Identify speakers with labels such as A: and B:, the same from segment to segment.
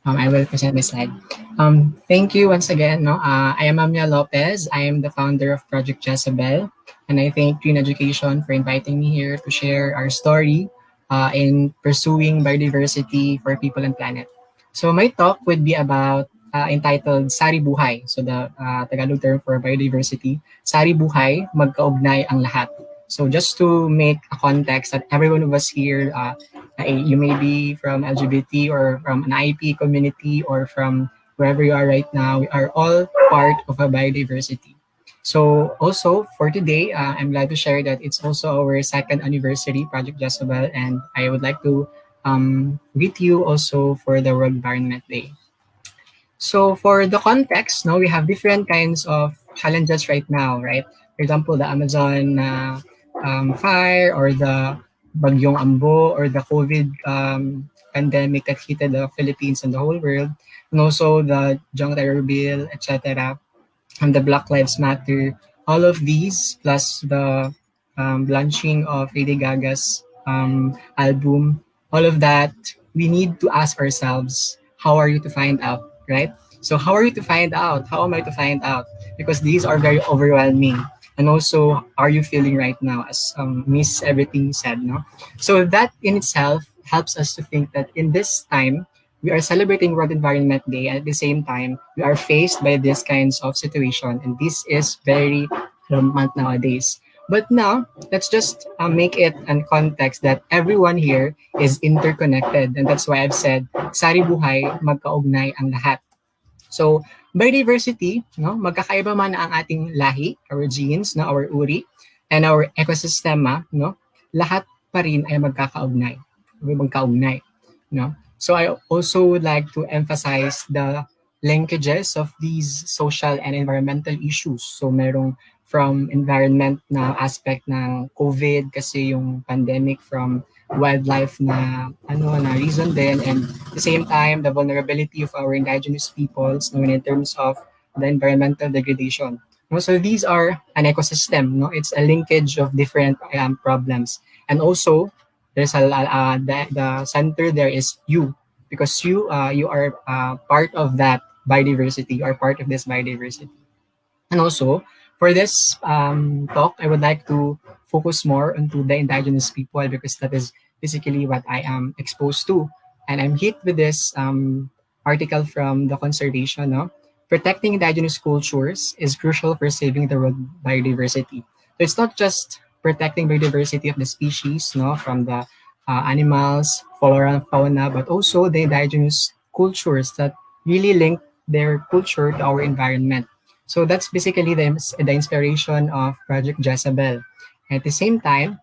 A: I will present my slide. Thank you once again. No, I am Amia Lopez. I am the founder of Project Jezebel, and I thank Green Education for inviting me here to share our story in pursuing biodiversity for people and planet. So my talk would be about entitled Sari Buhay. So the Tagalog term for biodiversity, Sari Buhay, magkaugnay ang lahat. So just to make a context that everyone of us here you may be from LGBT or from an IP community or from wherever you are right now. We are all part of a biodiversity. So also for today, I'm glad to share that it's also our second anniversary, Project Jezebel, and I would like to greet you also for the World Environment Day. So for the context, no, we have different kinds of challenges right now, right? For example, the Amazon fire or the Bagyong Ambo or the COVID pandemic that hit the Philippines and the whole world, and also the junk terror bill, etc., and the Black Lives Matter. All of these, plus the launching of Lady Gaga's album, all of that, we need to ask ourselves, how are you to find out, right? So how are you to find out? How am I to find out? Because these are very overwhelming. And also, are you feeling right now, as Miss Everything said, no? So that in itself helps us to think that in this time, we are celebrating World Environment Day. At the same time, we are faced by these kinds of situation, and this is very rampant nowadays. But now, let's just make it in context that everyone here is interconnected, and that's why I've said, sari buhay, magkaugnay ang lahat. So, biodiversity, no, magkakaiba man ang ating lahi, our genes, no, our uri, and our ecosystema, no, lahat pa rin ay magkakaugnay, no. So I also would like to emphasize the linkages of these social and environmental issues. So merong from environment na aspect ng COVID kasi yung pandemic, from wildlife na reason din, and at the same time the vulnerability of our indigenous peoples, no, in terms of the environmental degradation. No, so these are an ecosystem, no, it's a linkage of different problems. And also there's the center there is you, because you are part of that biodiversity, you are part of this biodiversity. And also, for this talk, I would like to focus more onto the indigenous people because that is basically what I am exposed to. And I'm hit with this article from the conservation. No? Protecting indigenous cultures is crucial for saving the world biodiversity. So it's not just protecting biodiversity of the species, no, from the animals, flora, and fauna, but also the indigenous cultures that really link their culture to our environment. So that's basically the inspiration of Project Jezebel. At the same time,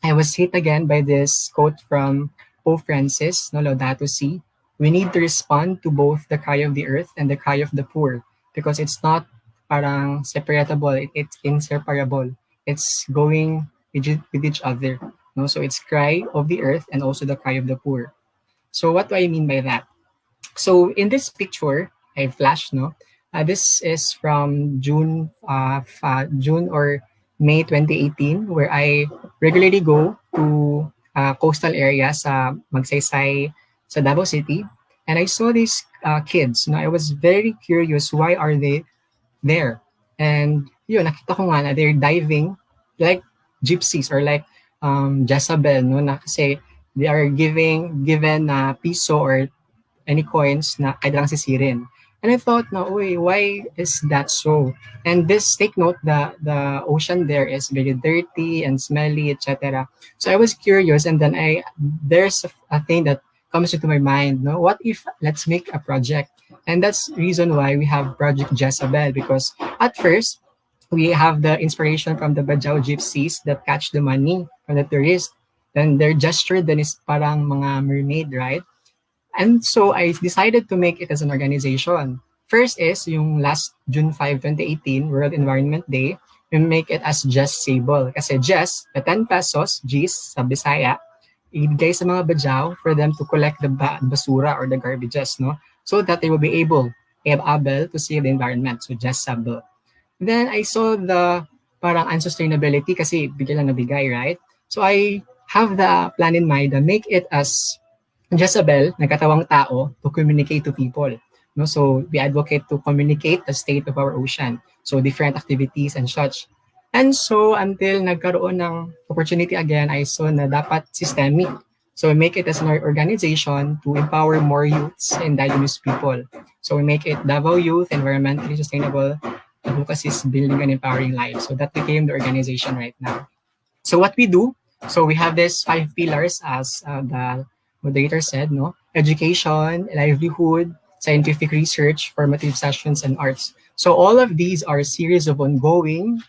A: I was hit again by this quote from Pope Francis, no, Laudato Si. We need to respond to both the cry of the earth and the cry of the poor because it's not parang separatable, it's inseparable. It's going with each other. No? So it's cry of the earth and also the cry of the poor. So what do I mean by that? So in this picture, I flash, no? This is from June or May 2018, where I regularly go to coastal areas sa Magsaysay, sa Davao City, and I saw these kids. No, I was very curious, why are they there? And yun, nakita ko nga na they're diving like gypsies or like Jezebel, no? Na kasi they are given piso or any coins na kailangang sisirin. And I thought na, uy, why is that so? And this, take note, the ocean there is very dirty and smelly, etc. So I was curious, and then there's a thing that comes into my mind, no? What if let's make a project? And that's reason why we have Project Jezebel, because at first, we have the inspiration from the Bajau gypsies that catch the money from the tourists. Then their gesture then is parang mga mermaid, right? And so I decided to make it as an organization. First is yung last June 5, 2018, World Environment Day, we make it as Just Sable. Kasi Just, the 10 pesos, G's sa Bisaya, ibigay sa mga Bajau for them to collect the basura or the garbages, no? So that they will be able to save the environment. So Just Sable. Then I saw the parang unsustainability kasi bigay lang nabigay, right? So I have the plan in mind to make it as Jezebel, nagkatawang tao to communicate to people. No? So we advocate to communicate the state of our ocean. So different activities and such. And so until nagkaroon ng opportunity again, I saw na dapat systemic. So we make it as an organization to empower more youths and indigenous people. So we make it Davao Youth Environmentally Sustainable Advocacies Building and Empowering Lives. So that became the organization right now. So what we do, so we have these 5 pillars as the moderator said, no? Education, livelihood, scientific research, formative sessions, and arts. So all of these are a series of ongoing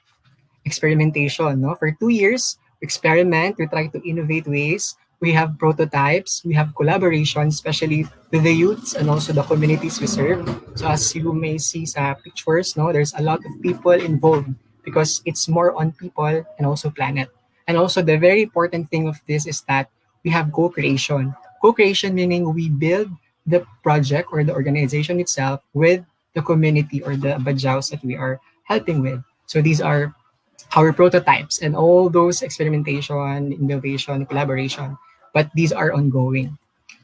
A: experimentation. No? For 2 years, we experiment, we try to innovate ways. We have prototypes, we have collaboration, especially with the youths and also the communities we serve. So as you may see sa pictures, no, there's a lot of people involved because it's more on people and also planet. And also the very important thing of this is that we have co-creation. Co-creation meaning we build the project or the organization itself with the community or the bajaus that we are helping with. So these are our prototypes and all those experimentation, innovation, collaboration, but these are ongoing.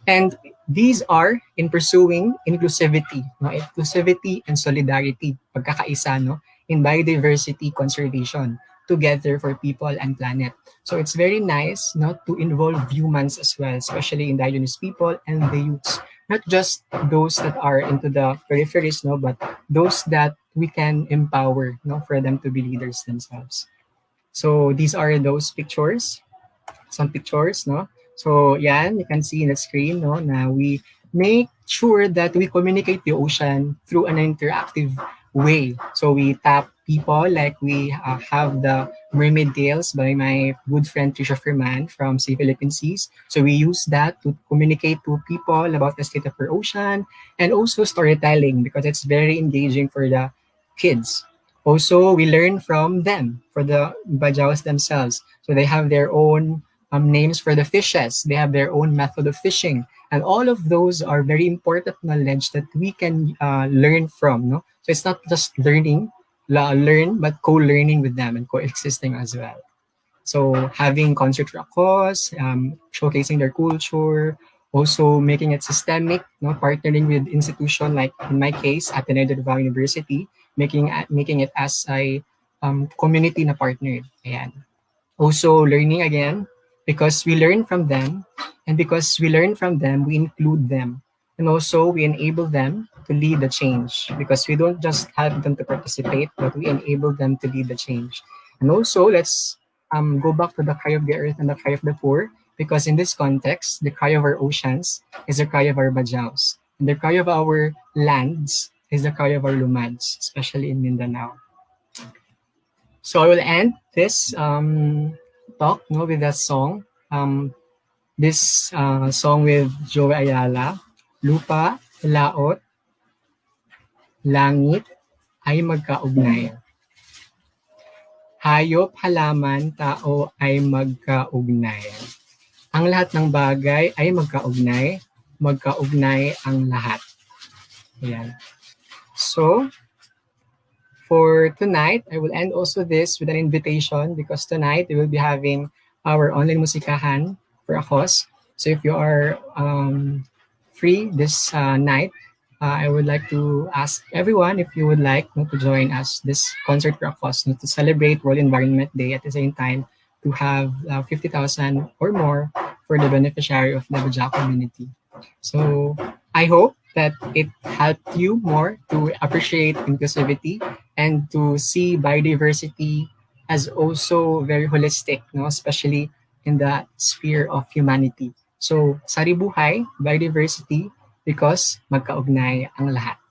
A: And these are in pursuing inclusivity, no? Inclusivity and solidarity, pagkakaisa, no? In biodiversity conservation, together for people and planet. So it's very nice not to involve humans as well, especially indigenous people and the youths. Not just those that are into the peripheries, no, but those that we can empower, no, for them to be leaders themselves. So these are those pictures, some pictures, no? So yan, you can see in the screen, no, na we make sure that we communicate the ocean through an interactive way. So we tap people, like we have the Mermaid Tales by my good friend Trisha Ferman from Sea Philippine Seas. So we use that to communicate to people about the state of our ocean and also storytelling because it's very engaging for the kids. Also, we learn from them, for the Bajawas themselves. So they have their own names for the fishes. They have their own method of fishing. And all of those are very important knowledge that we can learn from. No? So it's not just learn, but co-learning with them and coexisting as well. So having concert for a cause, showcasing their culture, also making it systemic, no, partnering with institution like in my case, Ateneo de Davao University, making it as a community na partner. Ayan. Also learning again because we learn from them, and because we learn from them, we include them. And also we enable them to lead the change because we don't just have them to participate, but we enable them to lead the change. And also let's go back to the cry of the earth and the cry of the poor, because in this context, the cry of our oceans is the cry of our bajaus. And the cry of our lands is the cry of our lumads, especially in Mindanao. So I will end this talk, no, with that song. This song with Joe Ayala, Lupa, Laot, Langit ay magkaugnay. Hayop, halaman, tao ay magkaugnay. Ang lahat ng bagay ay magkaugnay. Magkaugnay ang lahat. Ayan. So, for tonight, I will end also this with an invitation because tonight we will be having our online musikahan for a cause. So if you are free this night, I would like to ask everyone if you would like, no, to join us this concert for a cause, no, to celebrate World Environment Day at the same time to have 50,000 or more for the beneficiary of the Baja community. So I hope that it helped you more to appreciate inclusivity and to see biodiversity as also very holistic, no? Especially in the sphere of humanity. So, saribuhay, biodiversity, because magkaugnay ang lahat.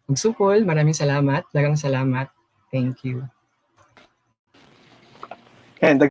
A: Magsukol, maraming salamat, talagang salamat. Thank you.
B: And